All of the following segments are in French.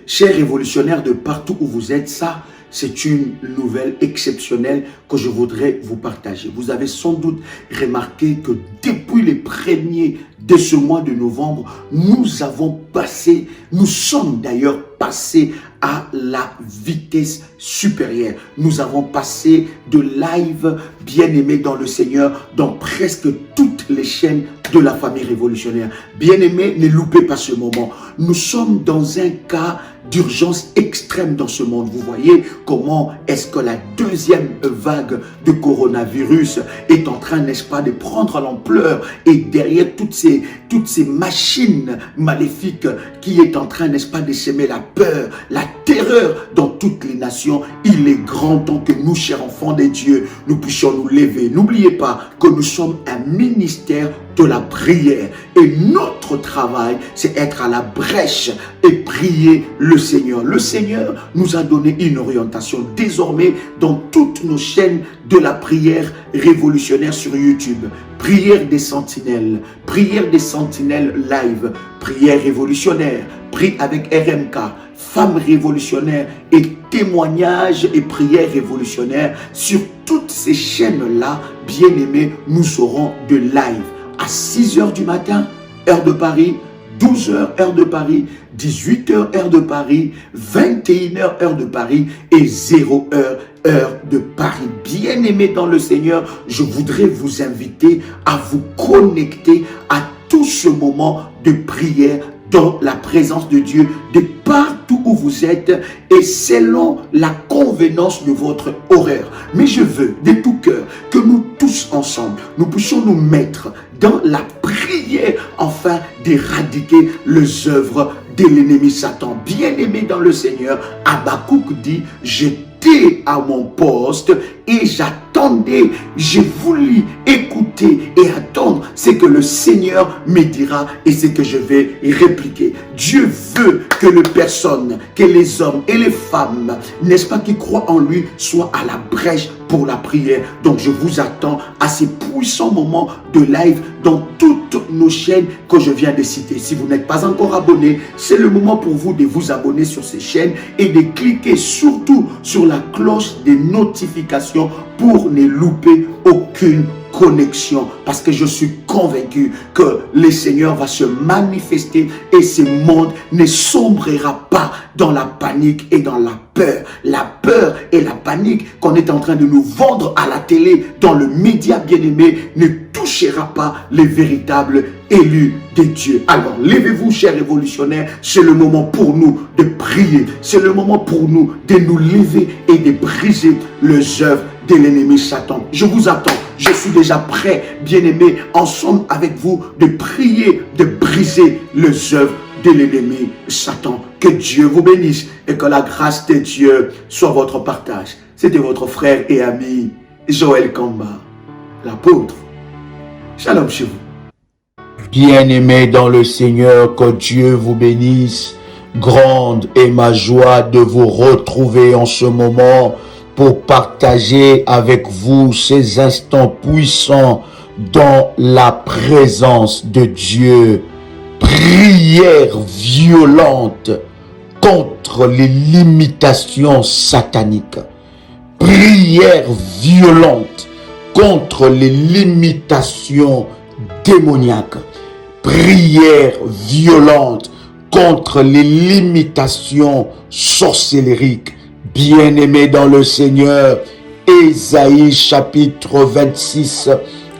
chers révolutionnaires de partout où vous êtes, ça, c'est une nouvelle exceptionnelle que je voudrais vous partager. Vous avez sans doute remarqué que depuis les premiers de ce mois de novembre, nous sommes d'ailleurs passés à la vitesse supérieure. Nous avons passé de live bien-aimé dans le Seigneur dans presque toutes les chaînes de la famille révolutionnaire. Bien-aimé, ne loupez pas ce moment. Nous sommes dans un cas d'urgence extrême dans ce monde. Vous voyez comment est-ce que la deuxième vague de coronavirus est en train, n'est-ce pas, de prendre l'ampleur, et derrière toutes ces machines maléfiques qui est en train, n'est-ce pas, de semer la peur, la terreur dans toutes les nations. Il est grand temps que nous, chers enfants de Dieu, nous puissions nous lever. N'oubliez pas que nous sommes un ministère de la prière, et notre travail, c'est être à la brèche et prier le Seigneur. Le Seigneur nous a donné une orientation. Désormais, dans toutes nos chaînes de la prière révolutionnaire sur YouTube, prière des sentinelles live, prière révolutionnaire, prie avec RMK, femmes révolutionnaires et témoignages et prières révolutionnaires. Sur toutes ces chaînes-là, bien-aimés, nous aurons de live à 6h du matin, heure de Paris, 12h, heure de Paris, 18h, heure de Paris, 21h, heure de Paris et 0h, heure de Paris. Bien-aimés dans le Seigneur, je voudrais vous inviter à vous connecter à tout ce moment de prière dans la présence de Dieu, de partout où vous êtes et selon la convenance de votre horaire. Mais je veux de tout cœur que nous tous ensemble, nous puissions nous mettre dans la prière afin d'éradiquer les œuvres de l'ennemi Satan. Bien-aimé dans le Seigneur, Habakkuk dit: j'étais à mon poste et j'attendais, j'ai voulu écouter et attendre ce que le Seigneur me dira et ce que je vais répliquer. Dieu veut que les personnes, que les hommes et les femmes, n'est-ce pas, qui croient en lui, soient à la brèche pour la prière. Donc je vous attends à ces puissants moments de live dans toutes nos chaînes que je viens de citer. Si vous n'êtes pas encore abonné, c'est le moment pour vous de vous abonner sur ces chaînes et de cliquer surtout sur la cloche des notifications pour ne louper aucune connexion, parce que je suis convaincu que le Seigneur va se manifester et ce monde ne sombrera pas dans la panique et dans la peur. La peur et la panique qu'on est en train de nous vendre à la télé, dans le média bien-aimé, ne touchera pas les véritables élus de Dieu. Alors, levez-vous, chers révolutionnaires, c'est le moment pour nous de prier, c'est le moment pour nous de nous lever et de briser les œuvres de l'ennemi Satan. Je vous attends, je suis déjà prêt, bien-aimés, ensemble avec vous, de prier, de briser les œuvres de l'ennemi Satan. Que Dieu vous bénisse et que la grâce de Dieu soit votre partage. C'était votre frère et ami Joël Kamba, l'apôtre. Shalom chez vous. Bien-aimés dans le Seigneur, que Dieu vous bénisse. Grande est ma joie de vous retrouver en ce moment pour partager avec vous ces instants puissants dans la présence de Dieu. Prière violente contre les limitations sataniques. Prière violente contre les limitations démoniaques. Prière violente contre les limitations sorcellériques. Bien-aimés dans le Seigneur, Ésaïe chapitre 26,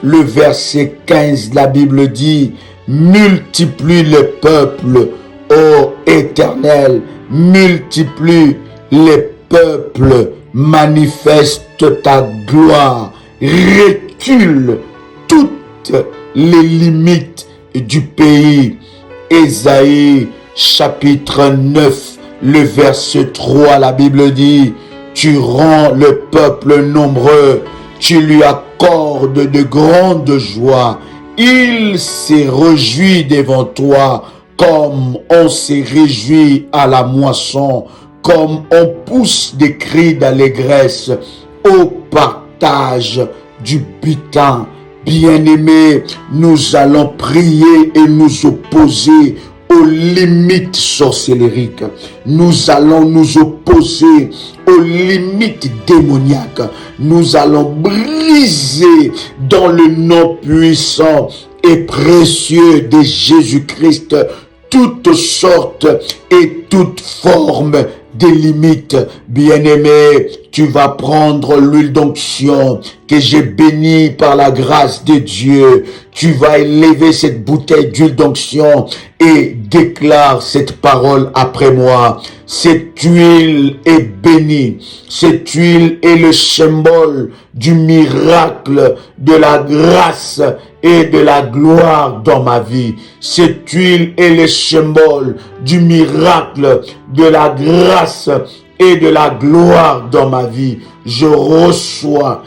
le verset 15, la Bible dit: multiplie les peuples, ô Éternel, multiplie les peuples, manifeste ta gloire, recule toutes les limites du pays. Ésaïe chapitre 9, le verset 3, la Bible dit: tu rends le peuple nombreux, tu lui accordes de grandes joies. Il s'est réjoui devant toi comme on s'est réjoui à la moisson, comme on pousse des cris d'allégresse au partage du butin. Bien-aimés, nous allons prier et nous opposer aux limites sorcellériques. Nous allons nous opposer aux limites démoniaques. Nous allons briser dans le nom puissant et précieux de Jésus-Christ toutes sortes et toutes formes de limites. Bien-aimé, tu vas prendre l'huile d'onction que j'ai bénie par la grâce de Dieu. Tu vas élever cette bouteille d'huile d'onction et déclare cette parole après moi. Cette huile est bénie. Cette huile est le symbole du miracle, de la grâce et de la gloire dans ma vie. Cette huile est le symbole du miracle, de la grâce et de la gloire dans ma vie. Je reçois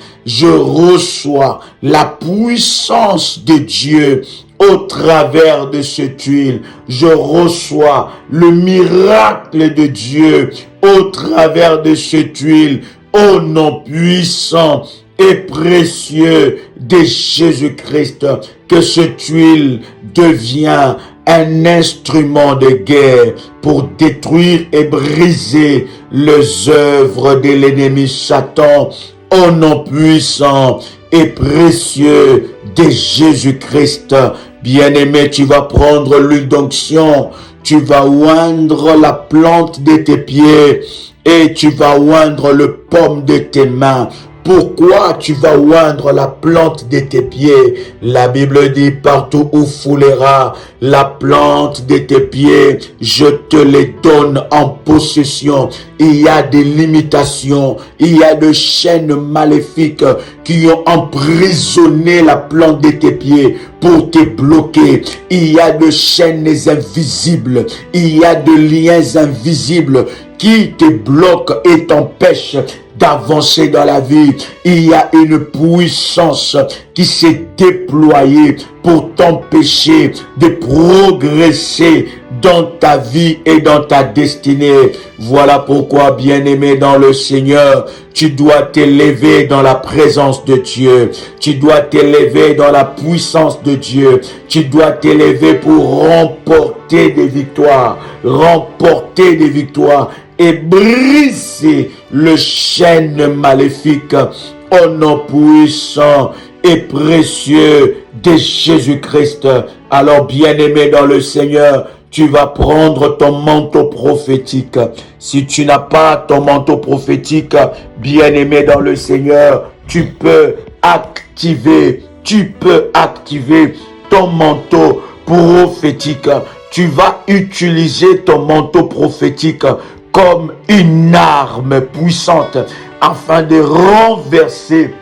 la puissance de Dieu au travers de cette huile. Je reçois le miracle de Dieu au travers de cette huile, au nom puissant et précieux de Jésus-Christ. Que cette huile devient un instrument de guerre pour détruire et briser les œuvres de l'ennemi Satan, au nom puissant et précieux de Jésus-Christ. Bien-aimé, tu vas prendre l'huile d'onction, tu vas oindre la plante de tes pieds et tu vas oindre le paume de tes mains. Pourquoi tu vas oindre la plante de tes pieds? La Bible dit, partout où foulera la plante de tes pieds, je te les donne en possession. Il y a des limitations, il y a des chaînes maléfiques qui ont emprisonné la plante de tes pieds pour te bloquer. Il y a des chaînes invisibles, il y a des liens invisibles qui te bloquent et t'empêchent d'avancer dans la vie. Il y a une puissance qui s'est déployée pour t'empêcher de progresser dans ta vie et dans ta destinée. Voilà pourquoi, bien-aimé dans le Seigneur, tu dois t'élever dans la présence de Dieu. Tu dois t'élever dans la puissance de Dieu. Tu dois t'élever pour remporter des victoires. Remporter des victoires et briser le chaîne maléfique au nom puissant et précieux de Jésus-Christ. Alors, bien-aimé dans le Seigneur, tu vas prendre ton manteau prophétique. Si tu n'as pas ton manteau prophétique, bien-aimé dans le Seigneur, tu peux activer ton manteau prophétique. Tu vas utiliser ton manteau prophétique comme une arme puissante afin de renverser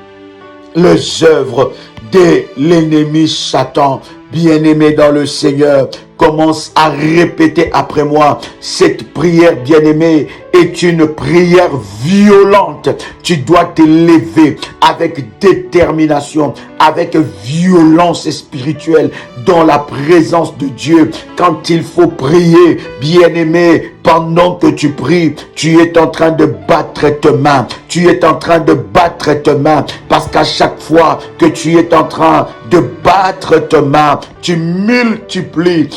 les œuvres de l'ennemi Satan. Bien-aimé dans le Seigneur, commence à répéter après moi. Cette prière, bien-aimé, est une prière violente. Tu dois t'élever avec détermination, avec violence spirituelle dans la présence de Dieu. Quand il faut prier, bien-aimé, pendant que tu pries, tu es en train de battre tes mains. Tu es en train de battre tes mains parce qu'à chaque fois que tu es en train de battre tes mains, tu multiplies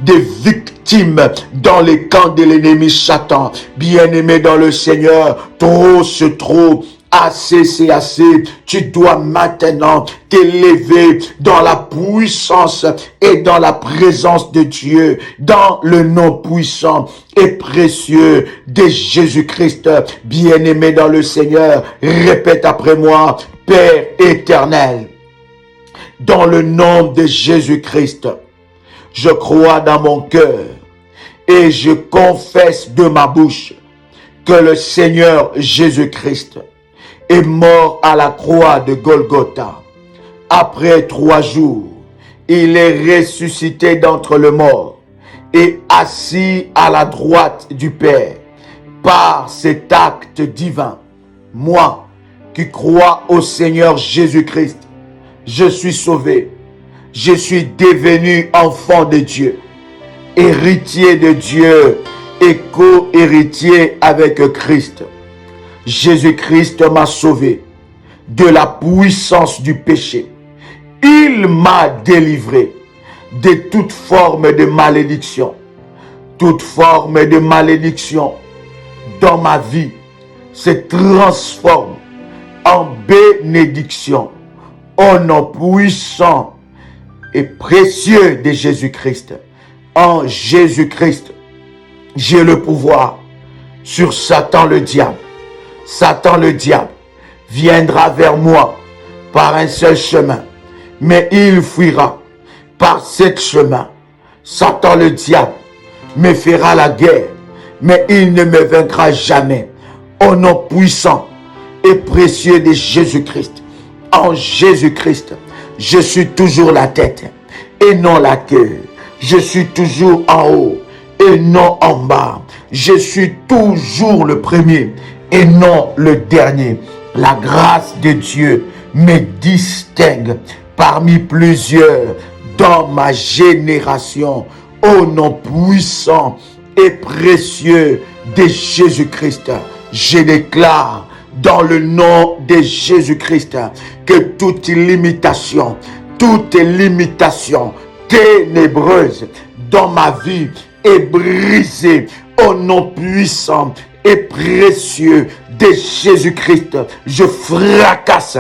des victimes dans les camps de l'ennemi Satan. Bien-aimé dans le Seigneur, trop c'est trop. Assez, c'est assez. Tu dois maintenant t'élever dans la puissance et dans la présence de Dieu, dans le nom puissant et précieux de Jésus-Christ. Bien-aimé dans le Seigneur, répète après moi, Père éternel, dans le nom de Jésus-Christ, je crois dans mon cœur et je confesse de ma bouche que le Seigneur Jésus-Christ est mort à la croix de Golgotha. Après 3 jours, il est ressuscité d'entre les morts et assis à la droite du Père. Par cet acte divin, moi qui crois au Seigneur Jésus-Christ, je suis sauvé. Je suis devenu enfant de Dieu, héritier de Dieu et co-héritier avec Christ. Jésus-Christ m'a sauvé de la puissance du péché. Il m'a délivré de toute forme de malédiction. Toute forme de malédiction dans ma vie se transforme en bénédiction. Au nom puissant et précieux de Jésus-Christ. En Jésus-Christ, j'ai le pouvoir sur Satan le diable. Satan le diable viendra vers moi par un seul chemin, mais il fuira par sept chemins. Satan le diable me fera la guerre, mais il ne me vaincra jamais. Au nom puissant et précieux de Jésus-Christ. En Jésus-Christ, je suis toujours la tête et non la queue. Je suis toujours en haut et non en bas. Je suis toujours le premier et non le dernier. La grâce de Dieu me distingue parmi plusieurs dans ma génération. Au nom puissant et précieux de Jésus-Christ, je déclare dans le nom de Jésus-Christ que toute limitation ténébreuse dans ma vie est brisée au nom puissant et précieux de Jésus-Christ. Je fracasse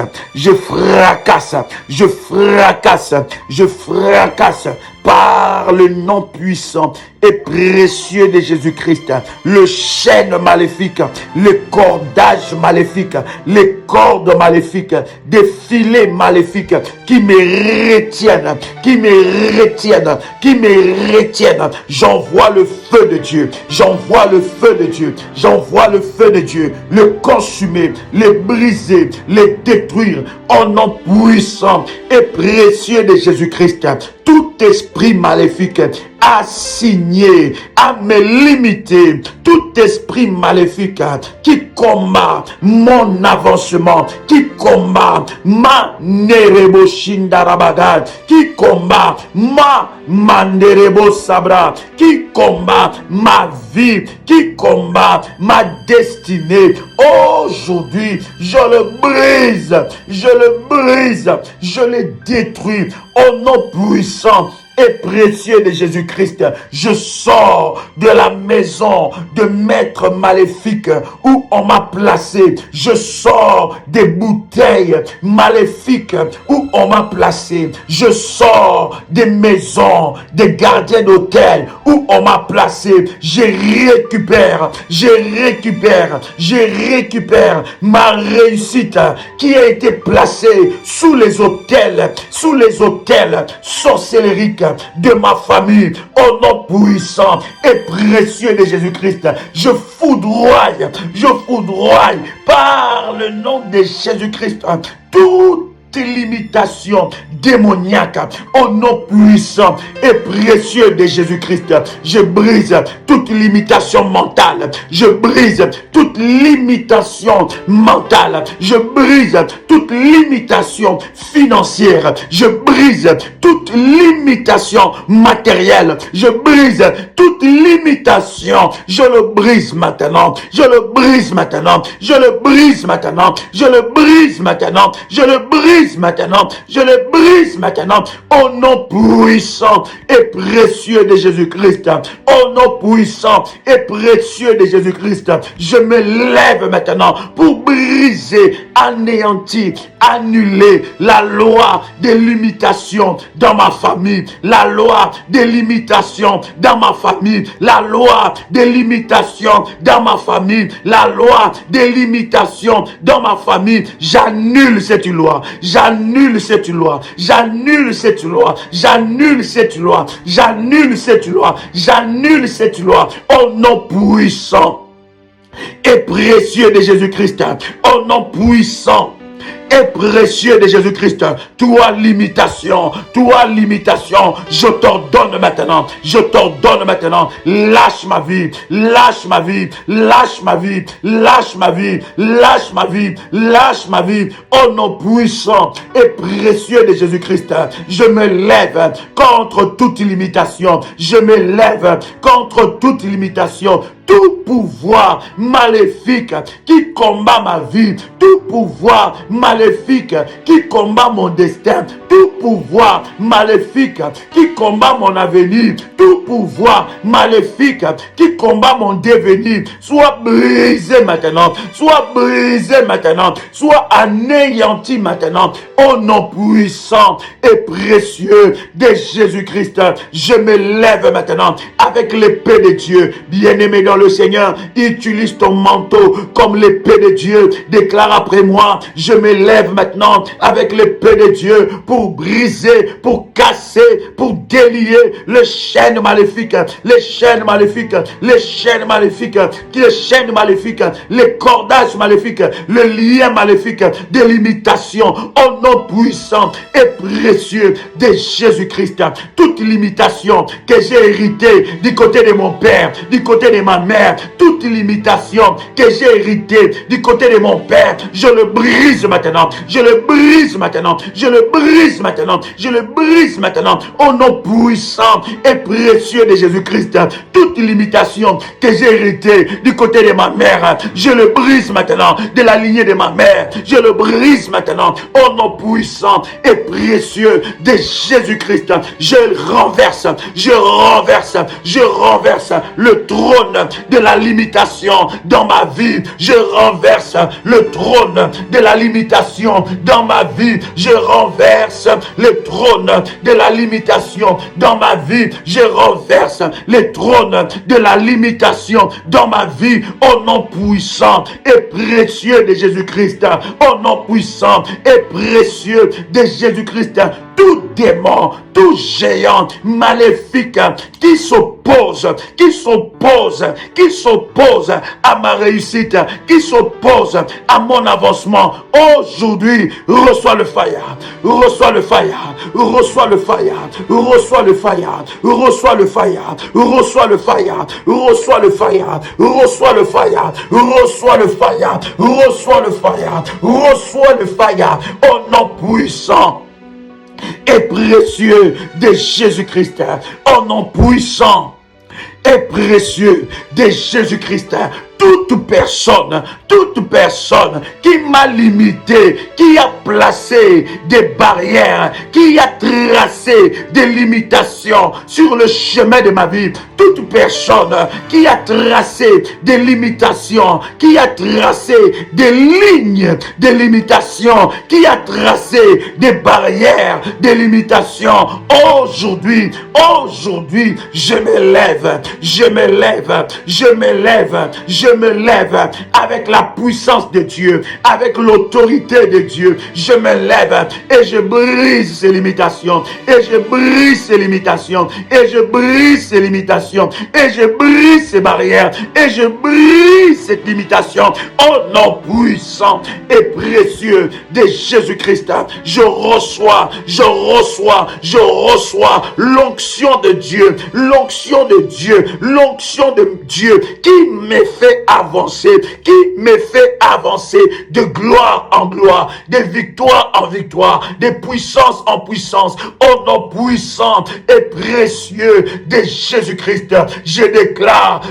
par le nom puissant et précieux de Jésus-Christ, le chêne maléfique, le cordage maléfique, les cordes maléfiques, des filets maléfiques qui me retiennent. J'envoie le feu de Dieu, le consumer, les briser, les détruire au nom puissant et précieux de Jésus-Christ. Tout esprit maléfique assigné à me limiter, tout esprit maléfique qui combat mon avancement, qui combat ma nerebo shindarabagad, qui combat ma manderebo sabra, qui combat ma vie, qui combat ma destinée. Aujourd'hui, je le brise, je le détruis au nom puissant et précieux de Jésus-Christ. Je sors de la maison de maître maléfique où on m'a placé. Je sors des bouteilles maléfiques où on m'a placé. Je sors des maisons des gardiens d'hôtel où on m'a placé. Je récupère ma réussite qui a été placée sous les hôtels sorcelleriques de ma famille. Au nom puissant et précieux de Jésus-Christ, je foudroie par le nom de Jésus-Christ toute limitation démoniaque au nom puissant et précieux de Jésus-Christ. Je brise toute limitation mentale, je brise toute limitation mentale, je brise toute limitation financière, je brise toute limitation matérielle, je brise toute limitation, je le brise maintenant, je le brise maintenant, je le brise maintenant, je le brise maintenant, je le brise maintenant, je le brise maintenant au nom puissant et précieux de Jésus-Christ. Au nom puissant et précieux de Jésus-Christ, je me lève maintenant pour briser, anéantir, annuler la loi des limitations dans ma famille, la loi des limitations dans ma famille, la loi des limitations dans ma famille, la loi des limitations dans ma famille. J'annule cette loi, j'annule cette loi, j'annule cette loi, j'annule cette loi, j'annule cette loi, j'annule cette loi au nom puissant et précieux de Jésus-Christ, au nom puissant et précieux de Jésus-Christ. Toi limitation, je t'ordonne maintenant, lâche ma vie, lâche ma vie, lâche ma vie, lâche ma vie, lâche ma vie, lâche ma vie, au nom puissant et précieux de Jésus-Christ. Je me lève contre toute limitation, je me lève contre toute limitation. Tout pouvoir maléfique qui combat ma vie, tout pouvoir maléfique maléfique qui combat mon destin, tout pouvoir maléfique qui combat mon avenir, tout pouvoir maléfique qui combat mon devenir, soit brisé maintenant, soit brisé maintenant, soit anéanti maintenant, au nom puissant et précieux de Jésus-Christ. Je me lève maintenant avec l'épée de Dieu. Bien-aimé dans le Seigneur, utilise ton manteau comme l'épée de Dieu. Déclare après moi, je me lève maintenant avec l'épée de Dieu pour briser, pour casser, pour délier les chaînes maléfiques, les chaînes maléfiques, les chaînes maléfiques, les chaînes maléfiques, les cordages maléfiques, les liens maléfiques, des limitations, au nom puissant et précieux de Jésus-Christ. Toute limitation que j'ai héritée du côté de mon père, du côté de ma mère, toute limitation que j'ai héritée du côté de mon père, je le brise maintenant, je le brise maintenant, je le brise maintenant, je le brise maintenant, au nom puissant et précieux de Jésus-Christ. Toute limitation que j'ai héritée du côté de ma mère, je le brise maintenant, de la lignée de ma mère, je le brise maintenant, au nom puissant et précieux de Jésus-Christ. Je renverse, je renverse, je renverse le trône de la limitation dans ma vie. Je renverse le trône de la limitation dans ma vie. Je renverse le trône de la limitation dans ma vie. Je renverse le trône de la limitation dans ma vie. Au nom puissant et précieux de Jésus-Christ. Au nom puissant et précieux de Jésus-Christ. Tout démon, tout géant maléfique qui s'oppose à ma réussite, qui s'oppose à mon avancement, aujourd'hui, reçois le fire, reçois le fire, reçois le fire, reçois le fire, reçois le fire, reçois le fire, reçois le fire, reçois le fire, reçois le fire, reçois le fire, reçois le fire, au nom puissant et précieux de Jésus-Christ, au nom puissant et précieux de Jésus-Christ. Toute personne qui m'a limité, qui a placé des barrières, qui a tracé des limitations sur le chemin de ma vie, toute personne qui a tracé des limitations, qui a tracé des lignes de limitation, qui a tracé des barrières de limitation, aujourd'hui, je me lève, je me lève, je me lève, je me lève avec la puissance de Dieu, avec l'autorité de Dieu. Je me lève et je brise ces limitations, et je brise ces limitations, et je brise ces limitations, et je brise ces barrières, et je brise cette limitation au nom puissant et précieux de Jésus-Christ. Je reçois l'onction de Dieu, l'onction de Dieu, l'onction de Dieu qui me fait avancer, qui me fait avancer de gloire en gloire, de victoire en victoire, de puissance en puissance, au nom puissant et précieux de Jésus-Christ. Je déclare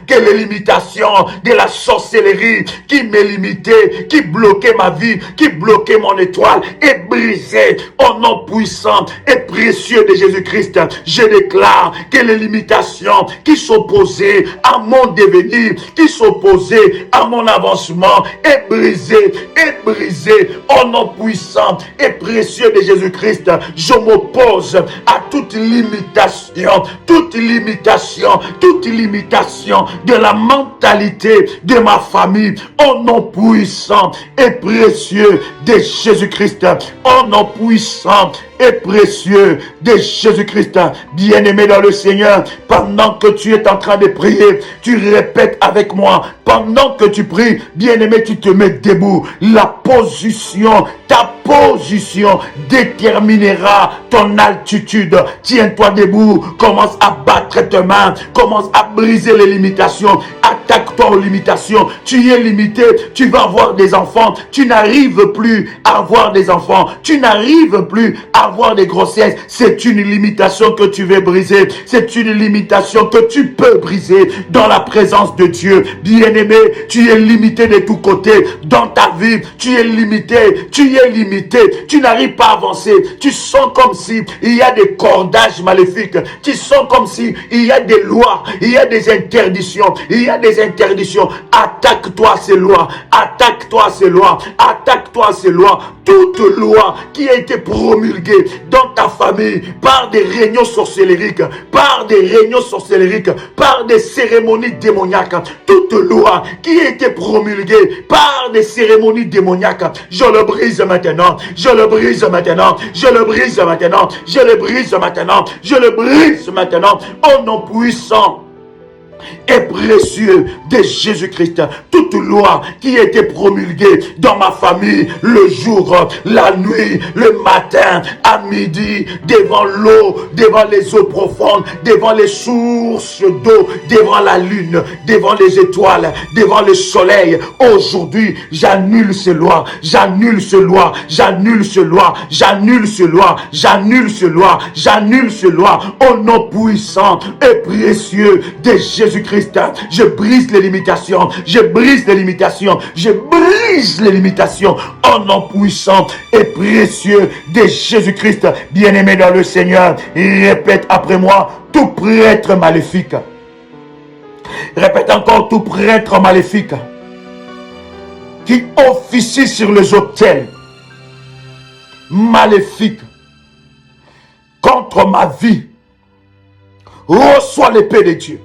que les limitations de la sorcellerie qui me limitait, qui bloquait ma vie, qui bloquait mon étoile, est brisée au nom puissant et précieux de Jésus-Christ. Je déclare que les limitations qui s'opposaient à mon devenir, qui s'opposait à mon avancement est brisé au nom puissant et précieux de Jésus-Christ. Je m'oppose à toute limitation de la mentalité de ma famille, au nom puissant et précieux de Jésus-Christ, au nom puissant et précieux de Jésus-Christ. Bien-aimé dans le Seigneur, pendant que tu es en train de prier, tu répètes avec moi. Pendant que tu pries, bien-aimé, tu te mets debout. Ta position déterminera ton altitude. Tiens-toi debout, commence à battre tes mains, commence à briser les limitations. Attaque toi aux limitations. Tu es limité, tu vas avoir des enfants, tu n'arrives plus à avoir des enfants, tu n'arrives plus à avoir des grossesses. C'est une limitation que tu veux briser, c'est une limitation que tu peux briser dans la présence de Dieu. Bien-aimé, tu es limité de tous côtés dans ta vie, tu es limité, tu n'arrives pas à avancer, tu sens comme si il y a des cordages maléfiques, tu sens comme si il y a des lois, il y a des interdictions, attaque-toi à ces lois, attaque-toi à ces lois, toute loi qui a été promulguée dans ta famille par des réunions sorcellériques, par des cérémonies démoniaques, toute loi qui a été promulguée par des cérémonies démoniaques, je le brise maintenant, je le brise maintenant, au nom puissant et précieux de Jésus-Christ. Toute loi qui a été promulguée dans ma famille, le jour, la nuit, le matin, à midi, devant l'eau, devant les eaux profondes, devant les sources d'eau, devant la lune, devant les étoiles, devant le soleil. Aujourd'hui, j'annule ces lois, au nom puissant et précieux de Jésus-Christ. Je brise les limitations, au nom puissant et précieux de Jésus-Christ. Bien-aimé dans le Seigneur, répète après moi: tout prêtre maléfique. Répète encore: tout prêtre maléfique qui officie sur les autels maléfiques contre ma vie, reçois l'épée de Dieu.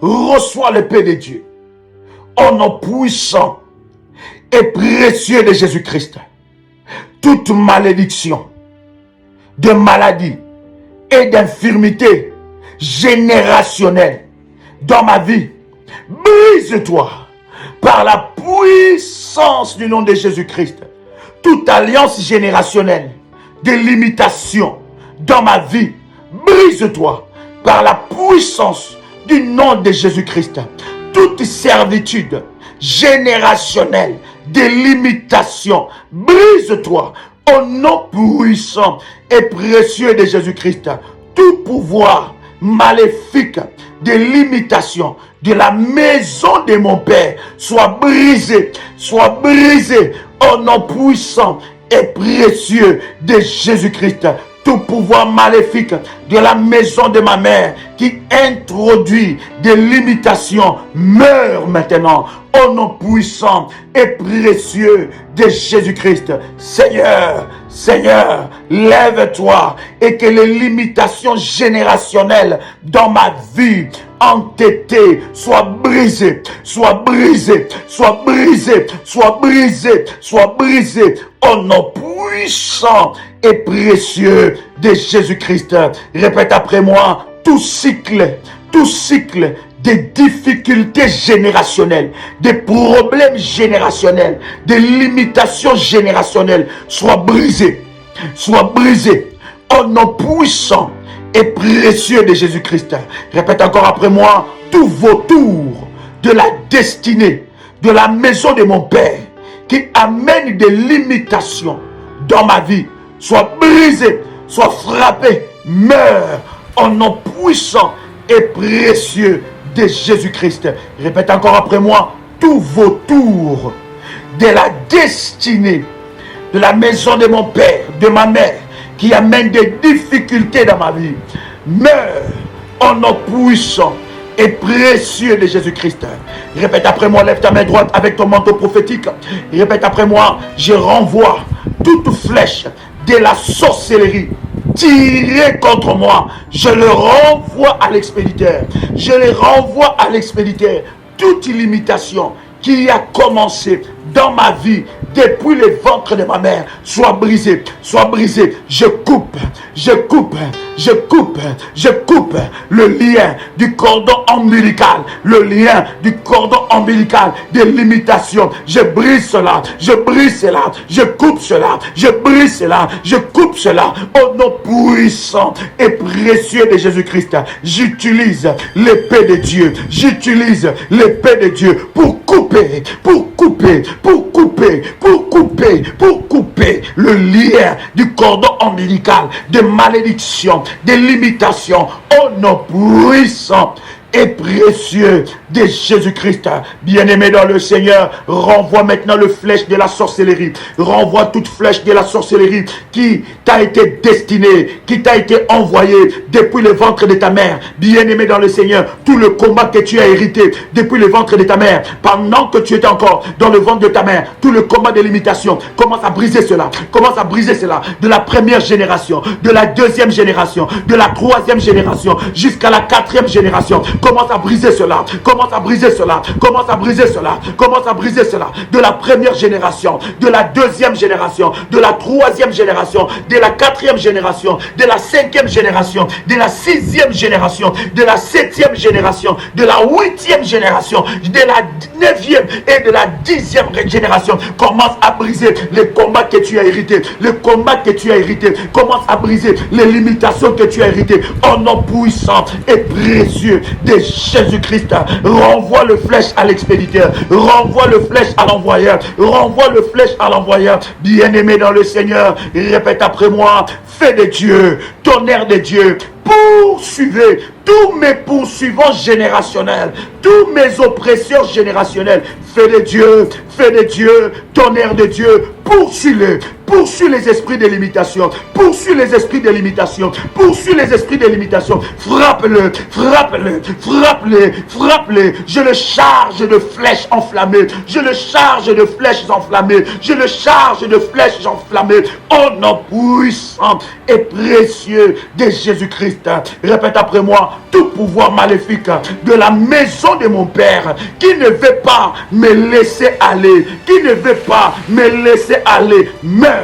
Reçois l'épée de Dieu. Au nom puissant et précieux de Jésus-Christ. Toute malédiction de maladie et d'infirmité générationnelle dans ma vie, brise-toi par la puissance du nom de Jésus-Christ. Toute alliance générationnelle de limitation dans ma vie, brise-toi par la puissance du nom de Jésus-Christ. Toute servitude générationnelle de limitation, brise-toi au nom puissant et précieux de Jésus-Christ. Tout pouvoir maléfique de limitation de la maison de mon Père soit brisé au nom puissant et précieux de Jésus-Christ. Tout pouvoir maléfique de la maison de ma mère qui introduit des limitations meurt maintenant au nom puissant et précieux de Jésus-Christ. Seigneur, lève-toi et que les limitations générationnelles dans ma vie entêtée soient brisées au nom puissant et précieux de Jésus-Christ. Répète après moi: tout cycle des difficultés générationnelles, des problèmes générationnels, des limitations générationnelles soit brisé au nom puissant et précieux de Jésus-Christ. Répète encore après moi: tout vautour de la destinée de la maison de mon Père qui amène des limitations dans ma vie soit brisé, soit frappé, meurt au nom puissant et précieux de Jésus-Christ. Répète encore après moi: tout vautour de la destinée de la maison de mon Père, de ma mère, qui amène des difficultés dans ma vie, meurt au nom puissant et précieux de Jésus-Christ. Répète après moi, lève ta main droite avec ton manteau prophétique. Répète après moi: je renvoie toute flèche de la sorcellerie tirée contre moi. Je le renvoie à l'expéditeur. Toute limitation qui a commencé dans ma vie depuis le ventre de ma mère soit brisée. Je coupe je coupe le lien du cordon ombilical, le lien du cordon ombilical des limitations. Je brise cela, je brise cela, je coupe cela, je brise cela, je coupe cela. Au nom puissant et précieux de Jésus-Christ, j'utilise l'épée de Dieu, j'utilise l'épée de Dieu pour couper le lien du cordon ombilical de malédiction, de limitation. Au nom puissant et précieux de Jésus-Christ. Bien-aimé dans le Seigneur, renvoie maintenant le flèche de la sorcellerie. Renvoie toute flèche de la sorcellerie qui t'a été destinée, qui t'a été envoyée depuis le ventre de ta mère. Bien-aimé dans le Seigneur, tout le combat que tu as hérité depuis le ventre de ta mère, pendant que tu étais encore dans le ventre de ta mère, tout le combat de l'imitation, commence à briser cela. Commence à briser cela. De la première génération, de la deuxième génération, de la troisième génération, jusqu'à la quatrième génération. Commence à briser cela, commence à briser cela, commence à briser cela, commence à briser cela. De la première génération, de la deuxième génération, de la troisième génération, de la quatrième génération, de la cinquième génération, de la sixième génération, de la septième génération, de la huitième génération, de la neuvième et de la dixième génération. Commence à briser les combats que tu as hérités, le combat que tu as hérité. Commence à briser les limitations que tu as héritées. Au nom puissant et précieux de Jésus-Christ, renvoie le flèche à l'expéditeur, renvoie le flèche à l'envoyeur, renvoie le flèche à l'envoyeur. Bien-aimé dans le Seigneur, répète après moi: feu de Dieu, tonnerre de Dieu, poursuivez tous mes poursuivants générationnels, tous mes oppresseurs générationnels. Feu de Dieu, tonnerre de Dieu, poursuis-les. Poursuis les esprits de limitation. Poursuis les esprits de limitation. Poursuis les esprits de limitation. Frappe-le, frappe-le, frappe-le, frappe-le. Je le charge de flèches enflammées. Je le charge de flèches enflammées. Je le charge de flèches enflammées. Au nom puissant et précieux de Jésus-Christ. Répète après moi: tout pouvoir maléfique de la maison de mon Père qui ne veut pas me laisser aller, qui ne veut pas me laisser aller, meurt,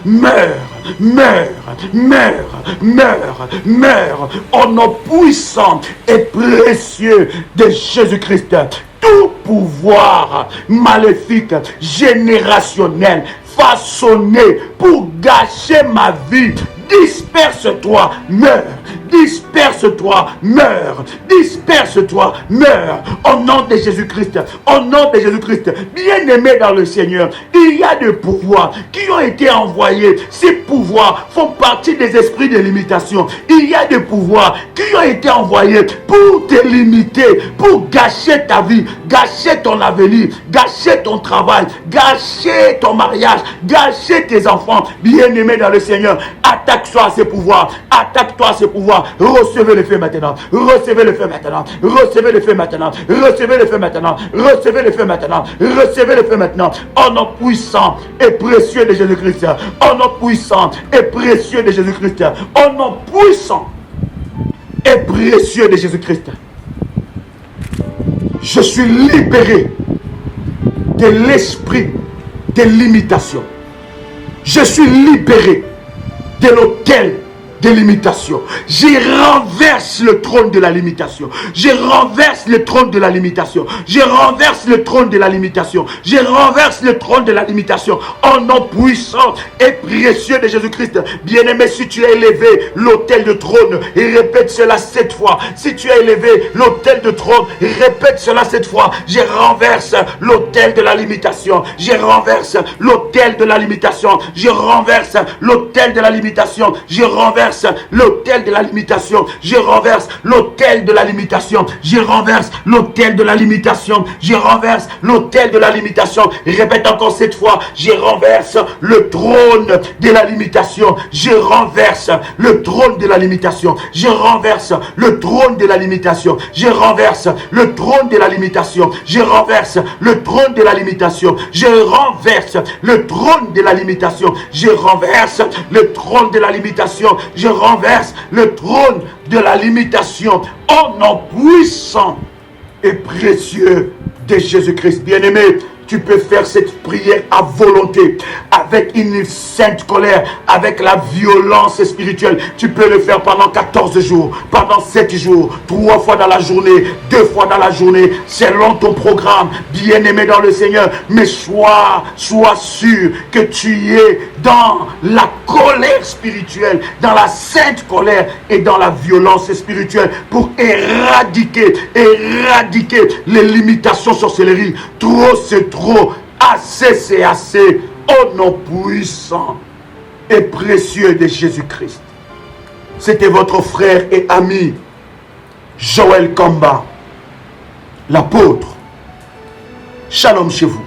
meurt, meurt, meurt, meurt, meurt, au nom puissant et précieux de Jésus-Christ. Tout pouvoir maléfique, générationnel, façonné pour gâcher ma vie, disperse-toi, meurs. Disperse-toi, meurs. Disperse-toi, meurs. Au nom de Jésus-Christ. Au nom de Jésus-Christ. Bien-aimé dans le Seigneur, il y a des pouvoirs qui ont été envoyés. Ces pouvoirs font partie des esprits de limitation. Il y a des pouvoirs qui ont été envoyés pour te limiter, pour gâcher ta vie, gâcher ton avenir, gâcher ton travail, gâcher ton mariage, gâcher tes enfants. Bien-aimé dans le Seigneur, attaque-toi à ces pouvoirs. Attaque-toi à ces pouvoirs. Recevez le feu maintenant. Recevez le feu maintenant. Recevez le feu maintenant. Recevez le feu maintenant. Recevez le feu maintenant. Recevez le feu maintenant. Au nom puissant et précieux de Jésus-Christ. Au nom puissant et précieux de Jésus-Christ. Au nom puissant et précieux de Jésus-Christ. Je suis libéré de l'esprit de limitation. Je suis libéré de l'autel de limitation. Je renverse le trône de la limitation. Je renverse le trône de la limitation. Je renverse le trône de la limitation. Je renverse le trône de la limitation. Au nom puissant et précieux de Jésus-Christ. Bien-aimé, si tu as élevé l'autel de trône, et répète cela 7 fois. Si tu as élevé l'autel de trône, répète cela 7 fois. Je renverse l'autel de la limitation. Je renverse l'autel de la limitation. Je renverse l'autel de la limitation. Je renverse l'autel de la limitation. Je renverse l'autel de la limitation. Je renverse l'autel de la limitation. Je renverse l'autel de la limitation. Répète encore 7 fois. Je renverse le trône de la limitation. Je renverse le trône de la limitation. Je renverse le trône de la limitation. Je renverse le trône de la limitation. Je renverse le trône de la limitation. Je renverse le trône de la limitation. Je renverse le trône de la limitation. Je renverse le trône de la limitation. Au nom puissant et précieux de Jésus-Christ. Bien-aimé, tu peux faire cette prière à volonté, avec une sainte colère, avec la violence spirituelle. Tu peux le faire pendant 14 jours, pendant 7 jours, 3 fois dans la journée, 2 fois dans la journée, selon ton programme, bien-aimé dans le Seigneur. Mais sois sûr que tu es dans la colère spirituelle, dans la sainte colère et dans la violence spirituelle pour éradiquer les limitations sorcellerie. Trop c'est trop, assez c'est assez, au nom puissant et précieux de Jésus-Christ. C'était votre frère et ami Joël Kamba, l'apôtre. Shalom chez vous.